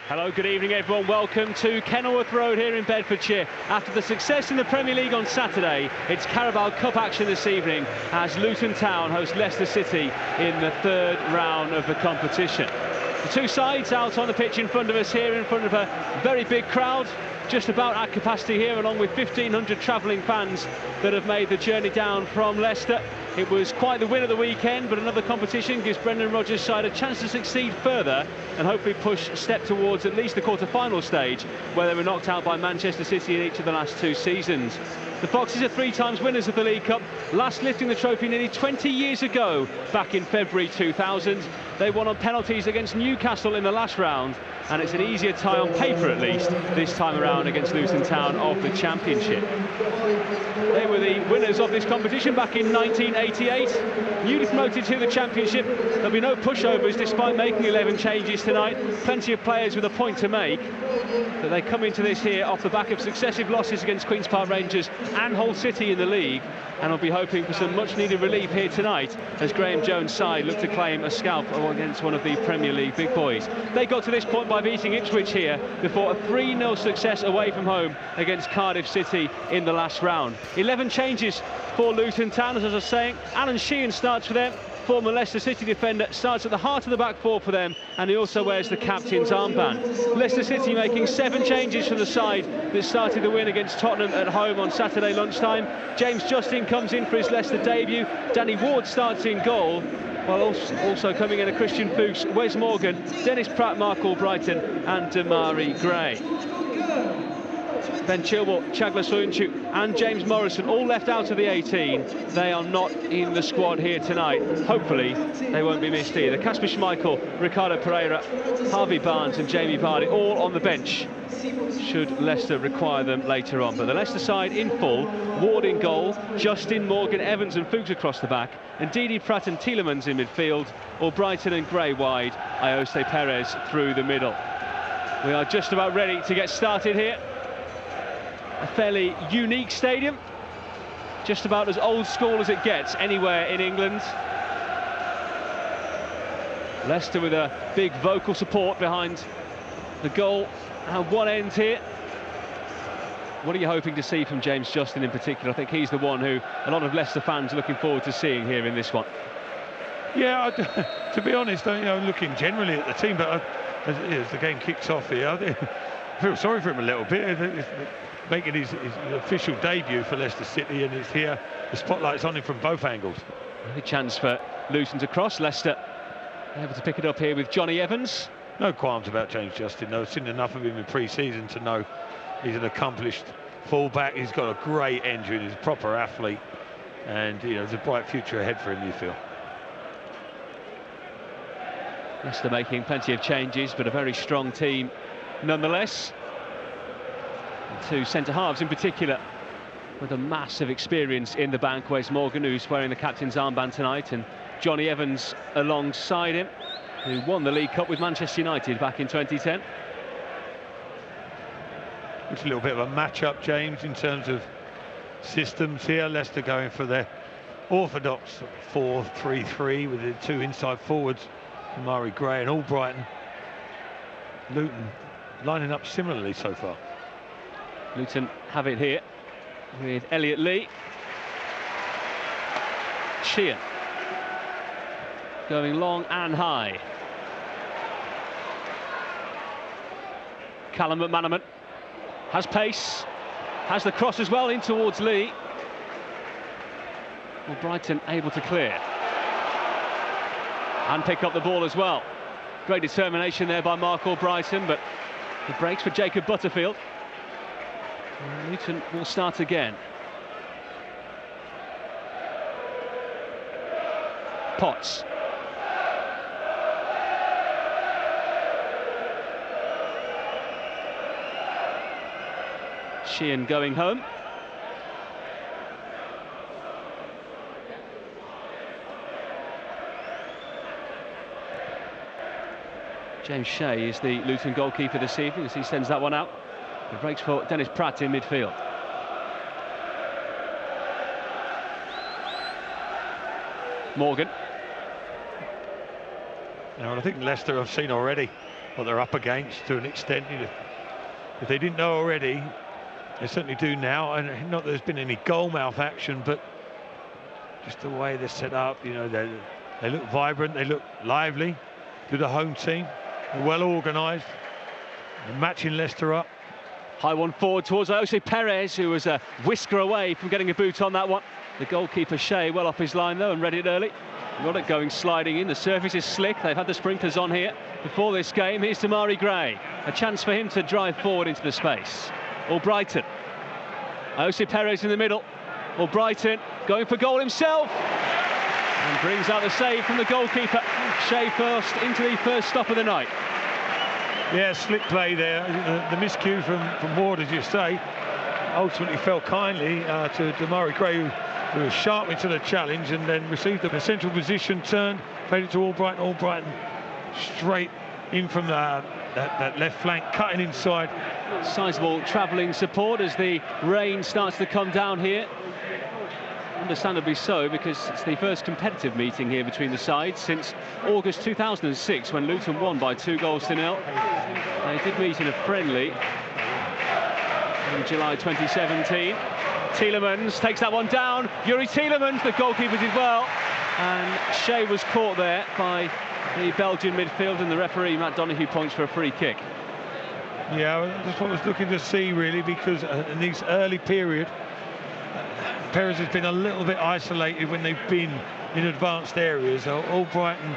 Hello, good evening everyone. Welcome to Kenilworth Road here in Bedfordshire. After the success in the Premier League on Saturday, it's Carabao Cup action this evening as Luton Town host Leicester City in the third round of the competition. The two sides out on the pitch in front of us here, in front of a very big crowd, just about at capacity here, along with 1,500 travelling fans that have made the journey down from Leicester. It was quite the win of the weekend, but another competition gives Brendan Rodgers' side a chance to succeed further and hopefully push a step towards at least the quarter-final stage, where they were knocked out by Manchester City in each of the last two seasons. The Foxes are 3 times winners of the League Cup, last lifting the trophy nearly 20 years ago, back in February 2000. They won on penalties against Newcastle in the last round, and it's an easier tie on paper at least this time around against Luton Town of the Championship. They were the winners of this competition back in 1988. Newly promoted to the Championship, there'll be no pushovers despite making 11 changes tonight. Plenty of players with a point to make. But they come into this here off the back of successive losses against Queen's Park Rangers and Hull City in the league, and will be hoping for some much needed relief here tonight as Graham Jones' side look to claim a scalp against one of the Premier League big boys. They got to this point by beating Ipswich here before a 3-0 success away from home against Cardiff City in the last round. 11 changes for Luton Town, as I was saying. Alan Sheehan starts for them. Former Leicester City defender starts at the heart of the back four for them, and he also wears the captain's armband. Leicester City making 7 changes for the side that started the win against Tottenham at home on Saturday lunchtime. James Justin comes in for his Leicester debut. Danny Ward starts in goal, while also coming in are Christian Fuchs, Wes Morgan, Dennis Pratt, Mark Albrighton and Damari Gray. Ben Chilwell, Chagla Soyuncu and James Morrison all left out of the 18. They are not in the squad here tonight. Hopefully they won't be missed either. Kasper Schmeichel, Ricardo Pereira, Harvey Barnes and Jamie Vardy all on the bench should Leicester require them later on. But the Leicester side in full: Ward in goal, Justin, Morgan, Evans and Fuchs across the back, and Didi, Pratt and Tielemans in midfield, Albrighton and Gray wide, Ayose Perez through the middle. We are just about ready to get started here. A fairly unique stadium, just about as old school as it gets anywhere in England. Leicester with a big vocal support behind the goal at one end here. What are you hoping to see from James Justin in particular? I think he's the one who a lot of Leicester fans are looking forward to seeing here in this one. Yeah, to be honest, looking generally at the team, but as the game kicks off here, I feel sorry for him a little bit. Making his official debut for Leicester City, and it's here, the spotlight's on him from both angles. A chance for Luton to cross. Leicester able to pick it up here with Johnny Evans. No qualms about James Justin, though. I've seen enough of him in pre-season to know he's an accomplished full-back. He's got a great engine, he's a proper athlete, and there's a bright future ahead for him, you feel. Leicester making plenty of changes, but a very strong team nonetheless. Two centre-halves in particular with a massive experience in the bank. Wes Morgan, who's wearing the captain's armband tonight, and Johnny Evans alongside him, who won the League Cup with Manchester United back in 2010. It's a little bit of a match-up, James, in terms of systems here. Leicester going for their orthodox 4-3-3 with the 2 inside forwards, Damari Gray and Albrighton. Luton lining up similarly so far. Luton have it here with Elliot Lee. Sheehan going long and high. Callum McManaman has pace, has the cross as well in towards Lee. Well, Brighton able to clear and pick up the ball as well. Great determination there by Mark Albrighton, but the breaks for Jacob Butterfield. Luton will start again. Potts. Sheehan going home. James Shea is the Luton goalkeeper this evening as he sends that one out. It breaks for Dennis Pratt in midfield. Morgan. I think Leicester have seen already what they're up against to an extent. If they didn't know already, they certainly do now. And not that there's been any goal mouth action, but just the way they're set up, you know, they look vibrant, they look lively to the home team, well organised, matching Leicester up. High one forward towards Jose Perez, who was a whisker away from getting a boot on that one. The goalkeeper Shea well off his line though and read it early. Got it going, sliding in. The surface is slick. They've had the sprinklers on here before this game. Here's Damari Gray. A chance for him to drive forward into the space. Albrighton. Jose Perez in the middle. Albrighton going for goal himself. And brings out the save from the goalkeeper. Shea first into the first stop of the night. Yeah, slick play there. The miscue from Ward, as you say, ultimately fell kindly to Damari Gray, who was sharp into the challenge and then received a central position, turned, played it to Albrighton. Albrighton straight in from that left flank, cutting inside. Sizable travelling support as the rain starts to come down here. Understandably so, because it's the first competitive meeting here between the sides since August 2006, when Luton won by 2-0. They did meet in a friendly in July 2017. Tielemans takes that one down. Yuri Tielemans, the goalkeeper, did well, and Shea was caught there by the Belgian midfield, and the referee Matt Donoghue points for a free kick. Yeah, that's what I was looking to see really, because in this early period Perez has been a little bit isolated when they've been in advanced areas. Albrighton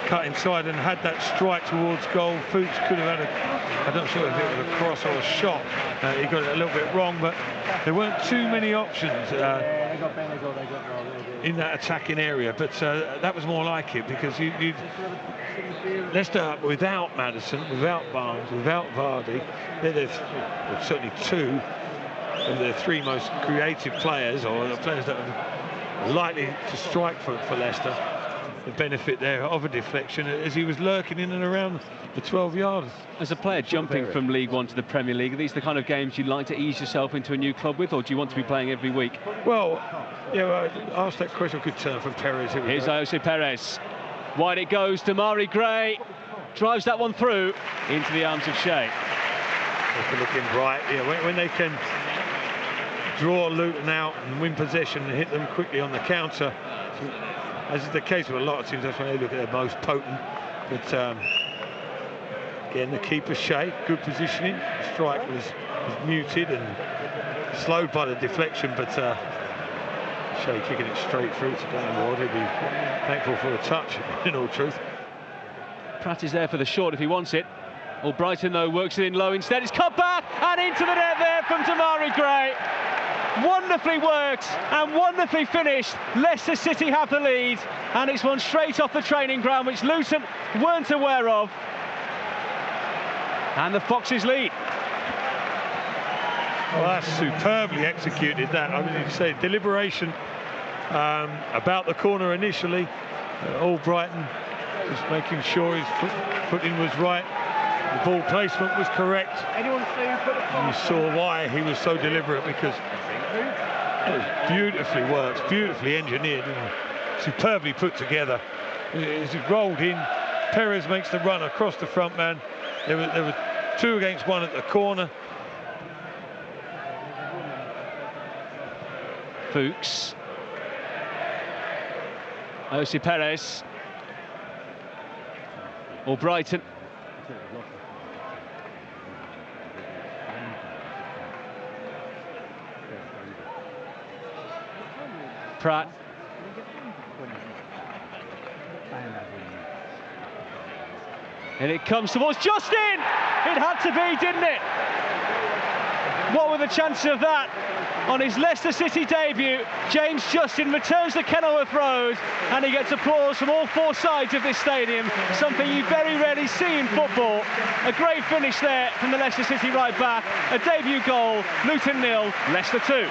cut inside and had that strike towards goal. Fuchs could have had I'm not sure if it was a cross or a shot. He got it a little bit wrong, but there weren't too many options in that attacking area. But that was more like it, because Leicester without Maddison, without Barnes, without Vardy, there's certainly two of the three most creative players, or the players that are likely to strike for Leicester. The benefit there of a deflection as he was lurking in and around the 12 yards. As a player jumping from League One to the Premier League, are these the kind of games you'd like to ease yourself into a new club with, or do you want to be playing every week? Well, yeah, I asked that question. Good turn from Perez. Here's Jose Perez. Wide it goes. Damari Gray drives that one through into the arms of Shea. Just looking bright. Yeah, when they can draw Luton out and win possession and hit them quickly on the counter, as is the case with a lot of teams, that's when they look at their most potent. But again, the keeper Shea, good positioning. The strike was muted and slowed by the deflection, but Shea kicking it straight through to Dan Ward. He'll be thankful for a touch, in all truth. Pratt is there for the short if he wants it. Albrighton, though, works it in low instead. It's cut back and into the net there from Damari Gray. Wonderfully worked and wonderfully finished. Leicester City have the lead, and it's one straight off the training ground, which Luton weren't aware of. And the Foxes lead. Well, that's superbly executed, that. I mean, you say deliberation about the corner initially. Albrighton just making sure his footing was right. The ball placement was correct. And you saw why he was so deliberate, because it was beautifully worked, beautifully engineered, and superbly put together. As it rolled in, Perez makes the run across the front man. There were 2 against 1 at the corner. Fuchs. Jose Perez. Albrighton. Pratt. And it comes towards Justin. It had to be, didn't it? What were the chances of that? On his Leicester City debut, James Justin returns to Kenilworth Road, and he gets applause from all 4 sides of this stadium, something you very rarely see in football. A great finish there from the Leicester City right back. A debut goal, Luton 0, Leicester 2.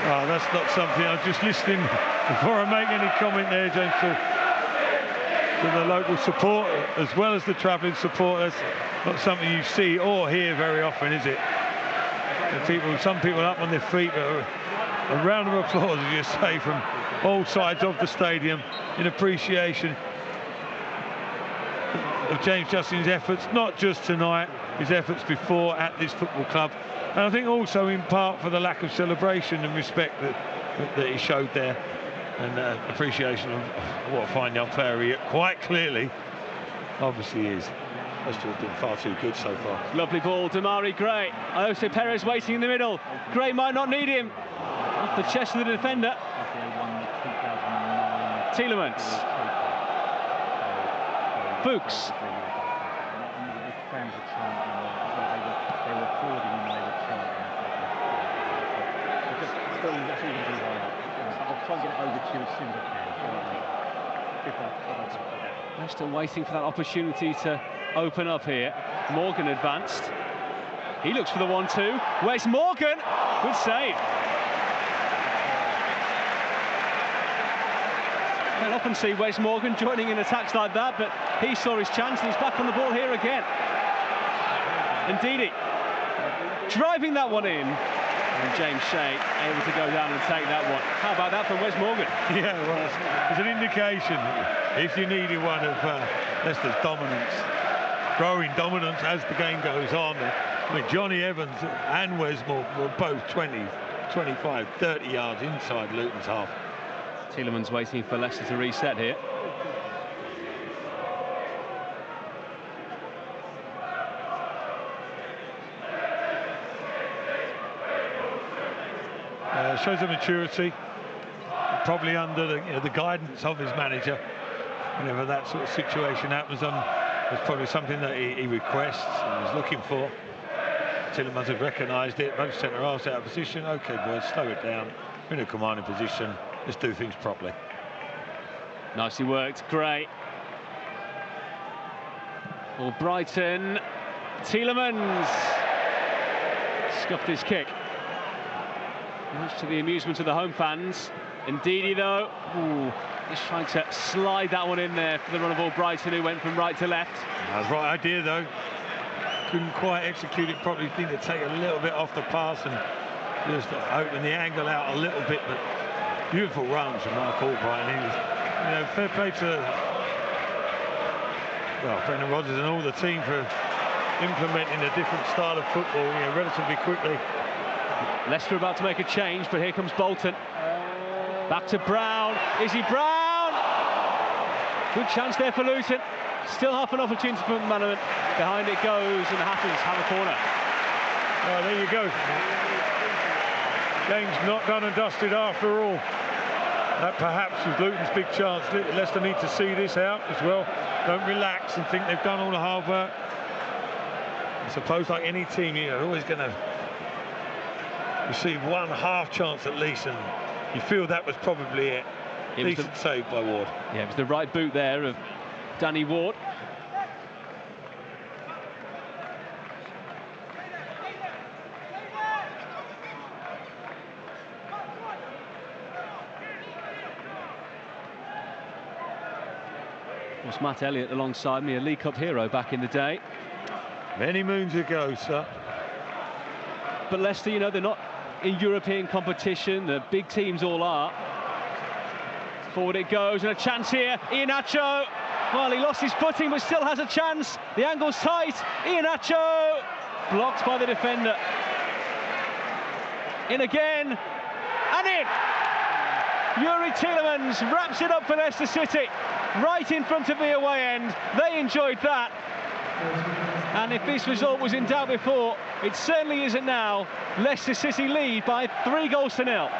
Oh, that's not something. I'm just listening before I make any comment there, James, to the local support as well as the travelling support. That's not something you see or hear very often, is it? Some people up on their feet, but a round of applause, as you say, from all sides of the stadium in appreciation of James Justin's efforts, not just tonight, his efforts before at this football club, and I think also in part for the lack of celebration and respect that he showed there, and appreciation of what a fine young player he quite clearly obviously is. Leicester have been far too good so far. Lovely ball, Damari Gray. Jose Perez waiting in the middle. Gray might not need him. Off the chest of the defender. Tielemans. Fuchs. Leicester waiting for that opportunity to open up here. Morgan advanced. He looks for the 1-2. Where's Morgan? Good save. I don't often see Wes Morgan joining in attacks like that, but he saw his chance and he's back on the ball here again. Ndidi driving that one in, and James Shea able to go down and take that one. How about that from Wes Morgan? Yeah, well, it's an indication, if you needed one, of Leicester's dominance, growing dominance as the game goes on. I mean, Johnny Evans and Wes Morgan were both 20, 25, 30 yards inside Luton's half. Tielemans waiting for Leicester to reset here. Shows a maturity, probably under the guidance of his manager. Whenever that sort of situation happens, it's probably something that he requests and is looking for. Tielemans have recognised it. Both centre-halves out of position. OK, boys, slow it down. We're in a commanding position. Let's do things properly. Nicely worked. Great. Well, Brighton. Tielemans scuffed his kick. Much to the amusement of the home fans. Ndidi, though, just trying to slide that one in there for the run of all Brighton, who went from right to left. That's the right idea, though. Couldn't quite execute it properly. Need to take a little bit off the pass and just open the angle out a little bit. But beautiful runs from Mark Albright. He was, fair play to Brendan Rodgers and all the team for implementing a different style of football, relatively quickly. Leicester about to make a change, but here comes Bolton. Back to Brown. Is he Brown? Good chance there for Luton. Still half an opportunity for Manaman. Behind it goes, and the Hatters have a corner. Oh, there you go. Game's not done and dusted after all. That perhaps was Luton's big chance. Leicester need to see this out as well. Don't relax and think they've done all the hard work. I suppose, like any team, you're always going to receive one half chance at least, and you feel that was probably it. Decent save by Ward. Yeah, it was the right boot there of Danny Ward. Of course, Matt Elliott alongside me, a League Cup hero back in the day. Many moons ago, sir. But Leicester, they're not in European competition. The big teams all are. Forward it goes, and a chance here. Iheanacho. Well, he lost his footing, but still has a chance. The angle's tight. Iheanacho blocked by the defender. In again, and in. Youri Tielemans wraps it up for Leicester City, right in front of the away end. They enjoyed that. And if this result was in doubt before, it certainly isn't now. Leicester City lead by 3-0.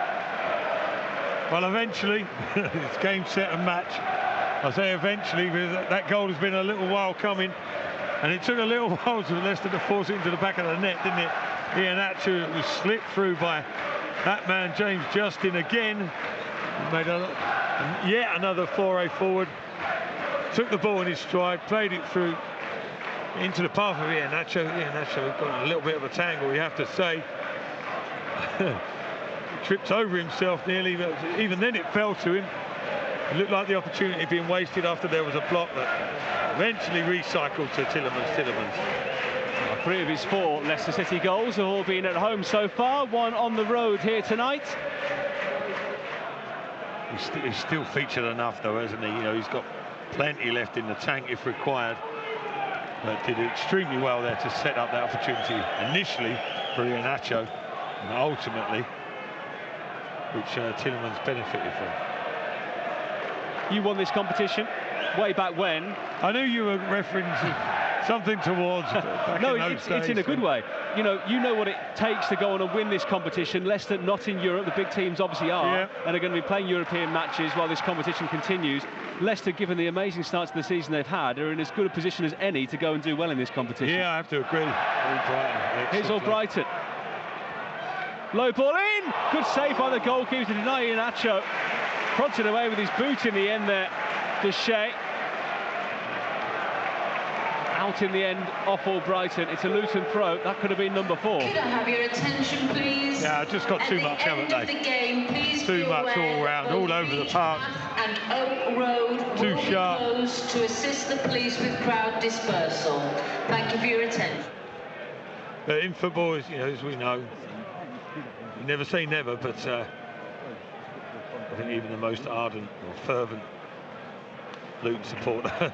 Well, eventually, it's game, set and match. I say eventually, because that goal has been a little while coming, and it took a little while for Leicester to force it into the back of the net, didn't it? Iheanacho was slipped through by that man, James Justin, again. Made yet another foray forward. Took the ball in his stride, played it through into the path of Iheanacho. Iheanacho got a little bit of a tangle, you have to say. Tripped over himself nearly, but even then it fell to him. It looked like the opportunity being wasted after there was a block that eventually recycled to Tielemans. Three of his four Leicester City goals have all been at home so far, one on the road here tonight. He's still featured enough though, hasn't he? You know, he's got plenty left in the tank if required. But did extremely well there to set up that opportunity initially for Iheanacho, and ultimately, which Tielemans benefited from. You won this competition way back when. I knew you were referring to something towards back no, in those days. It's in a good way. You know what it takes to go on and win this competition. Leicester not in Europe, the big teams obviously are, and are going to be playing European matches while this competition continues. Leicester, given the amazing start to the season they've had, are in as good a position as any to go and do well in this competition. Yeah, I have to agree. Here's Albrighton. Low ball in! Good save by the goalkeeper to deny Iheanacho. Prodded away with his boot in the end there, Deshay. Out in the end, off Albrighton. It's a Luton throw. That could have been number 4. Could I have your attention, please? Yeah, just got too much, haven't they? Too much all round, all over the park. And Oak Road too sharp. Closed to assist the police with crowd dispersal. Thank you for your attention. But in football, you know, as we know, you never say never, but I think even the most ardent or fervent Luton supporter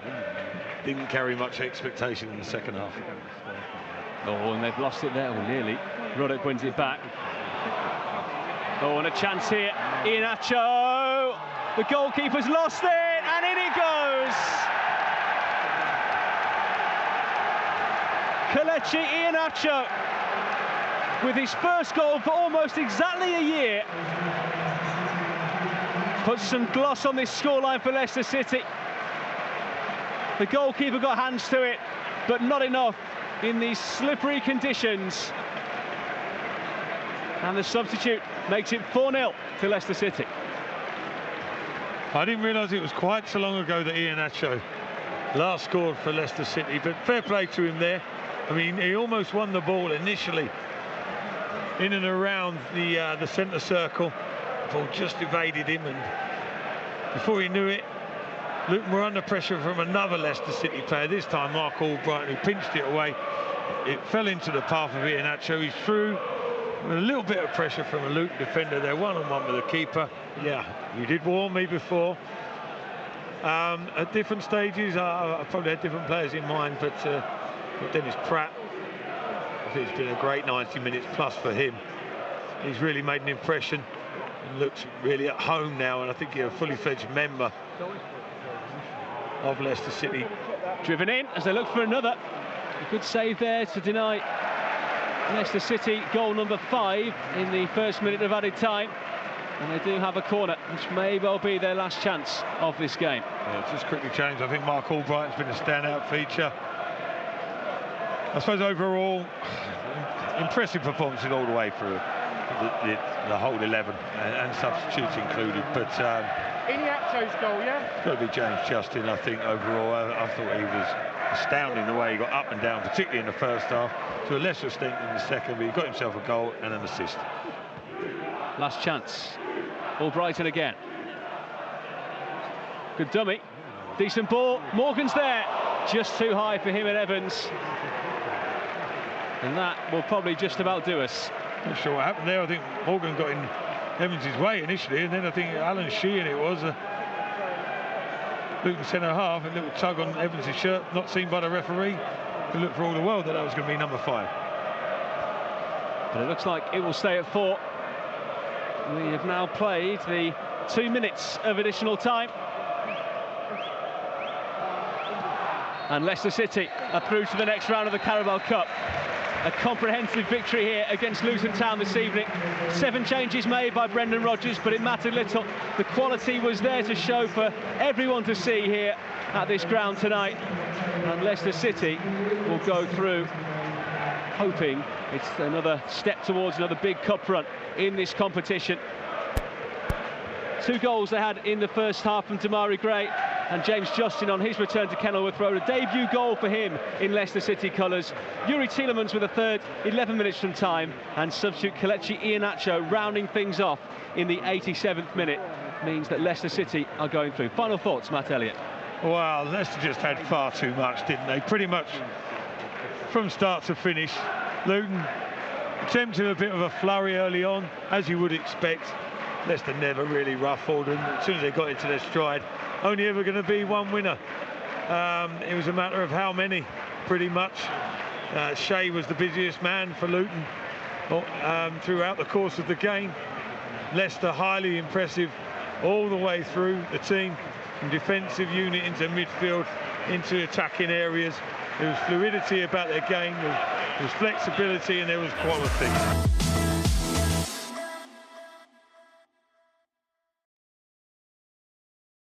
didn't carry much expectation in the second half. Oh, and they've lost it there, well, nearly. Ruddock wins it back. Oh, and a chance here. Iheanacho. The goalkeeper's lost it, and in it goes. Kelechi Iheanacho, with his first goal for almost exactly a year, puts some gloss on this scoreline for Leicester City. The goalkeeper got hands to it, but not enough in these slippery conditions. And the substitute makes it 4-0 to Leicester City. I didn't realise it was quite so long ago that Iheanacho last scored for Leicester City, but fair play to him there. I mean, he almost won the ball initially in and around the centre circle. The ball just evaded him, and before he knew it, Luton were under pressure from another Leicester City player, this time Mark Albrighton, who pinched it away. It fell into the path of Iheanacho. He's through with a little bit of pressure from a Luton defender there, one-on-one with the keeper. Yeah, you did warn me before. At different stages, I probably had different players in mind, but Dennis Pratt, I think it's been a great 90 minutes plus for him. He's really made an impression and looks really at home now, and I think he's a fully fledged member of Leicester City. Driven in as they look for another. A good save there to deny Leicester City goal number 5 in the first minute of added time. And they do have a corner, which may well be their last chance of this game. Yeah, it's just quickly changed. I think Mark Albrighton's been a standout feature. I suppose overall, impressive performance all the way through the whole 11 and substitutes included. But Iheanacho's goal, yeah? It's got to be James Justin, I think, overall. I thought he was astounding the way he got up and down, particularly in the first half, to a lesser extent in the second, but he got himself a goal and an assist. Last chance. Albrighton again. Good dummy. Decent ball. Morgan's there. Just too high for him and Evans. And that will probably just about do us. Not sure what happened there. I think Morgan got in Evans' way initially, and then I think Alan Sheehan it was, Luton centre half, a little tug on Evans' shirt, not seen by the referee, who looked for all the world that was going to be number 5. But it looks like it will stay at 4. We have now played the 2 minutes of additional time. And Leicester City are through to the next round of the Carabao Cup. A comprehensive victory here against Luton Town this evening. 7 changes made by Brendan Rodgers, but it mattered little. The quality was there to show for everyone to see here at this ground tonight. And Leicester City will go through, hoping it's another step towards another big cup run in this competition. 2 goals they had in the first half from Damari Gray and James Justin on his return to Kenilworth Road. A debut goal for him in Leicester City colours. Yuri Tielemans with a third, 11 minutes from time, and substitute Kelechi Iheanacho rounding things off in the 87th minute. Means that Leicester City are going through. Final thoughts, Matt Elliott. Well, Leicester just had far too much, didn't they? Pretty much from start to finish. Luton attempted a bit of a flurry early on, as you would expect. Leicester never really ruffled, and as soon as they got into their stride, only ever going to be one winner. It was a matter of how many, pretty much. Shea was the busiest man for Luton throughout the course of the game. Leicester highly impressive all the way through the team, from defensive unit into midfield, into attacking areas. There was fluidity about their game, there was flexibility, and there was quality.